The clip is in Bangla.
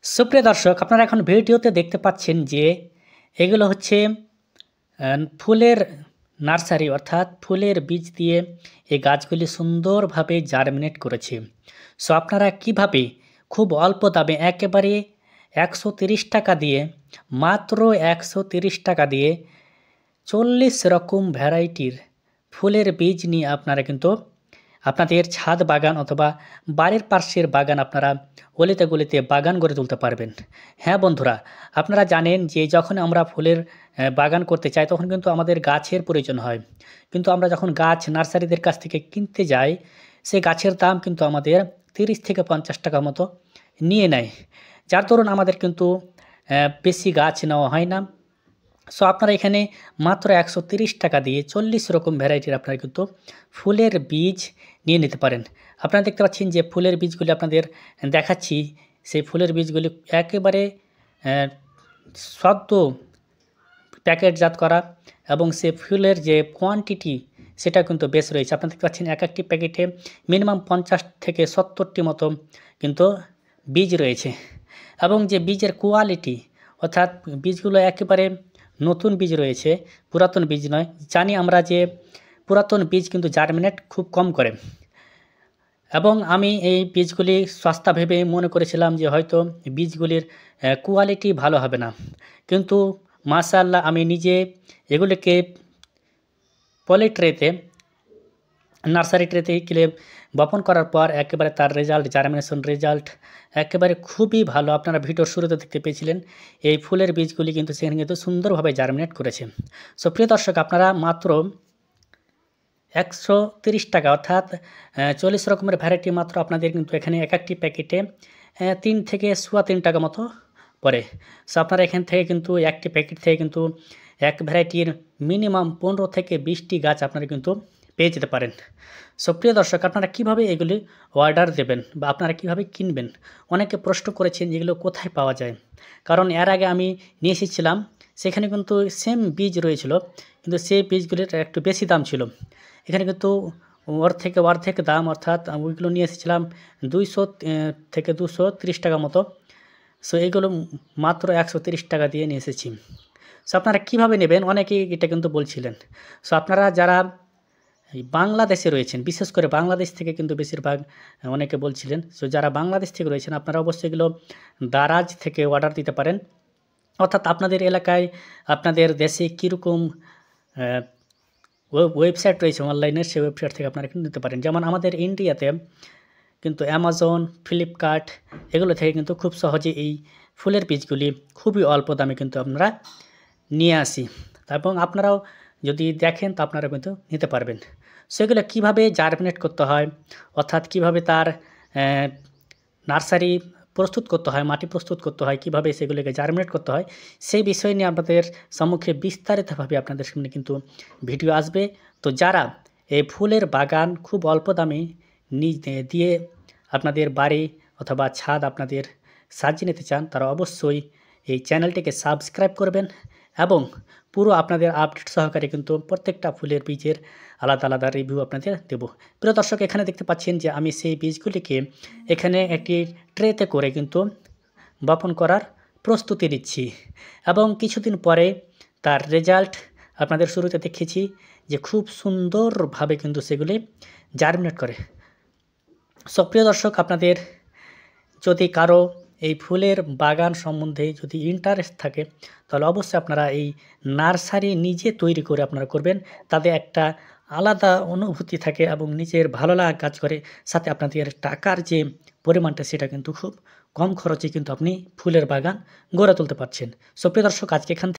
সুপ্রিয় দর্শক, আপনারা এখন ভিডিওতে দেখতে পাচ্ছেন যে এগুলো হচ্ছে ফুলের নার্সারি, অর্থাৎ ফুলের বীজ দিয়ে এই গাছগুলি সুন্দরভাবে জার্মিনেট করেছে। সো আপনারা কিভাবে খুব অল্প দামে একেবারে ১৩০ টাকা দিয়ে, মাত্র ১৩০ টাকা দিয়ে ৪০ রকম ভ্যারাইটির ফুলের বীজ নিয়ে আপনারা কিন্তু আপনাদের ছাদ বাগান অথবা বাড়ির পাশের বাগান আপনারা অলিতে গলিতে বাগান গড়ে তুলতে পারবেন। হ্যাঁ বন্ধুরা, আপনারা জানেন যে যখন আমরা ফুলের বাগান করতে চাই তখন কিন্তু আমাদের গাছের প্রয়োজন হয়। কিন্তু আমরা যখন গাছ নার্সারিদের কাছ থেকে কিনতে যাই, সেই গাছের দাম কিন্তু আমাদের ৩০ থেকে ৫০ টাকা মতো নিয়ে নেয়। যার দরুন আমাদের কিন্তু বেশি গাছ নেওয়া হয় না। সো আপনারা এখানে মাত্র ১৩০ টাকা দিয়ে ৪০ রকম ভ্যারাইটির আপনারা কিন্তু ফুলের বীজ নিয়ে নিতে পারেন। আপনারা দেখতে পাচ্ছেন যে ফুলের বীজগুলি আপনাদের দেখাচ্ছি। সেই ফুলের বীজগুলি একেবারে সদ্য প্যাকেটজাত করা, এবং সে ফুলের যে কোয়ান্টিটি সেটা কিন্তু বেশ রয়েছে। আপনারা দেখতে পাচ্ছেন এক একটি প্যাকেটে মিনিমাম ৫০ থেকে ৭০টি মতো কিন্তু বীজ রয়েছে, এবং যে বীজের কোয়ালিটি, অর্থাৎ বীজগুলো একেবারে নতুন বীজ রয়েছে, পুরাতন বীজ নয়। জানি আমরা যে পুরাতন বীজ কিন্তু জার্মিনেট খুব কম করে, এবং আমি এই বীজগুলি সস্তা ভেবে মনে করেছিলাম যে হয়তো বীজগুলির কোয়ালিটি ভালো হবে না, কিন্তু মাশাআল্লাহ আমি নিজে এগুলিকে পলি ট্রেতে, নার্সারি ট্রেতে বপন করার পর একেবারে তার রেজাল্ট, জার্মিনেশন রেজাল্ট একেবারে খুবই ভালো। আপনারা ভিডিওর শুরুতে দেখতে পেয়েছিলেন এই ফুলের বীজগুলি কিন্তু সেখানে কিন্তু সুন্দরভাবে জার্মিনেট করেছে। সো প্রিয় দর্শক, আপনারা মাত্র ১৩০ টাকা অর্থাৎ ৪০ রকমের ভ্যারাইটি মাত্র আপনাদের কিন্তু এখানে এক একটি প্যাকেটে ৩ থেকে ৩.৫ টাকা মতো পড়ে। সো আপনারা এখান থেকে কিন্তু একটি প্যাকেট থেকে কিন্তু এক ভ্যারাইটির মিনিমাম ১৫ থেকে ২০টি গাছ আপনারা কিন্তু পেয়ে যেতে পারেন। সো প্রিয় দর্শক, আপনারা কীভাবে এগুলি অর্ডার দেবেন বা আপনারা কীভাবে কিনবেন? অনেকে প্রশ্ন করেছেন এগুলো কোথায় পাওয়া যায়। কারণ এর আগে আমি নিয়ে এসেছিলাম, সেখানে কিন্তু সেম বীজ রয়েছিল, কিন্তু সেই বীজগুলির একটু বেশি দাম ছিল। এখানে কিন্তু ওর থেকে অর্ধেক দাম, অর্থাৎ ওইগুলো নিয়ে এসেছিলাম ২০০ থেকে ২৩০ টাকা মতো। সো এইগুলো মাত্র ১৩০ টাকা দিয়ে নিয়ে এসেছি। সো আপনারা কীভাবে নেবেন অনেকেই এটা কিন্তু বলছিলেন। সো আপনারা যারা বাংলাদেশে রয়েছেন, বিশেষ করে বাংলাদেশ থেকে কিন্তু বেশিরভাগ অনেকে বলছিলেন। সো যারা বাংলাদেশ থেকে রয়েছেন আপনারা অবশ্যই এগুলো দারাজ থেকে অর্ডার দিতে পারেন, অর্থাৎ আপনাদের এলাকায় আপনাদের দেশে কীরকম ওয়েবসাইট রয়েছে অনলাইনের, সেই ওয়েবসাইট থেকে আপনারা কিন্তু নিতে পারেন। যেমন আমাদের ইন্ডিয়াতে কিন্তু অ্যামাজন, ফ্লিপকার্ট এগুলো থেকে কিন্তু খুব সহজে এই ফুলের বীজগুলি খুবই অল্প দামে কিন্তু আমরা নিয়ে আসি, এবং আপনারাও যদি দেখেন তো আপনারা কিন্তু নিতে পারবেন। সেগুলো কীভাবে জার্মিনেট করতে হয়, অর্থাৎ কীভাবে তার নার্সারি প্রস্তুত করতে হয়, মাটি প্রস্তুত করতে হয়, কীভাবে সেগুলোকে জার্মিনেট করতে হয়, সেই বিষয় নিয়ে আপনাদের সম্মুখে বিস্তারিতভাবে আপনাদের সামনে কিন্তু ভিডিও আসবে। তো যারা এই ফুলের বাগান খুব অল্প দামে দিয়ে আপনাদের বাড়ি অথবা ছাদ আপনাদের সাজিয়ে নিতে চান, তারা অবশ্যই এই চ্যানেলটিকে সাবস্ক্রাইব করবেন, এবং পুরো আপনাদের আপডেট সহকারে কিন্তু প্রত্যেকটা ফুলের বীজের আলাদা আলাদা রিভিউ আপনাদের দেব। প্রিয় দর্শক, এখানে দেখতে পাচ্ছেন যে আমি সেই বীজগুলিকে এখানে একটি ট্রেতে করে কিন্তু বপন করার প্রস্তুতি নিচ্ছি, এবং কিছুদিন পরে তার রেজাল্ট আপনাদের শুরুতে দেখিয়েছি যে খুব সুন্দরভাবে কিন্তু সেগুলি জার্মিনেট করে। সো প্রিয় দর্শক, আপনাদের যদি কারো এই ফুলের বাগান সম্বন্ধে যদি ইন্টারেস্ট থাকে, তাহলে অবশ্যই আপনারা এই নার্সারি নিজে তৈরি করে আপনারা করবেন। তাতে একটা আলাদা অনুভূতি থাকে এবং নিজের ভালো লাগা কাজ করে, সাথে আপনাদের টাকার যে পরিমাণটা সেটা কিন্তু খুব কম খরচে কিন্তু আপনি ফুলের বাগান গড়ে তুলতে পারছেন। সো প্রিয় দর্শক, আজকে এখান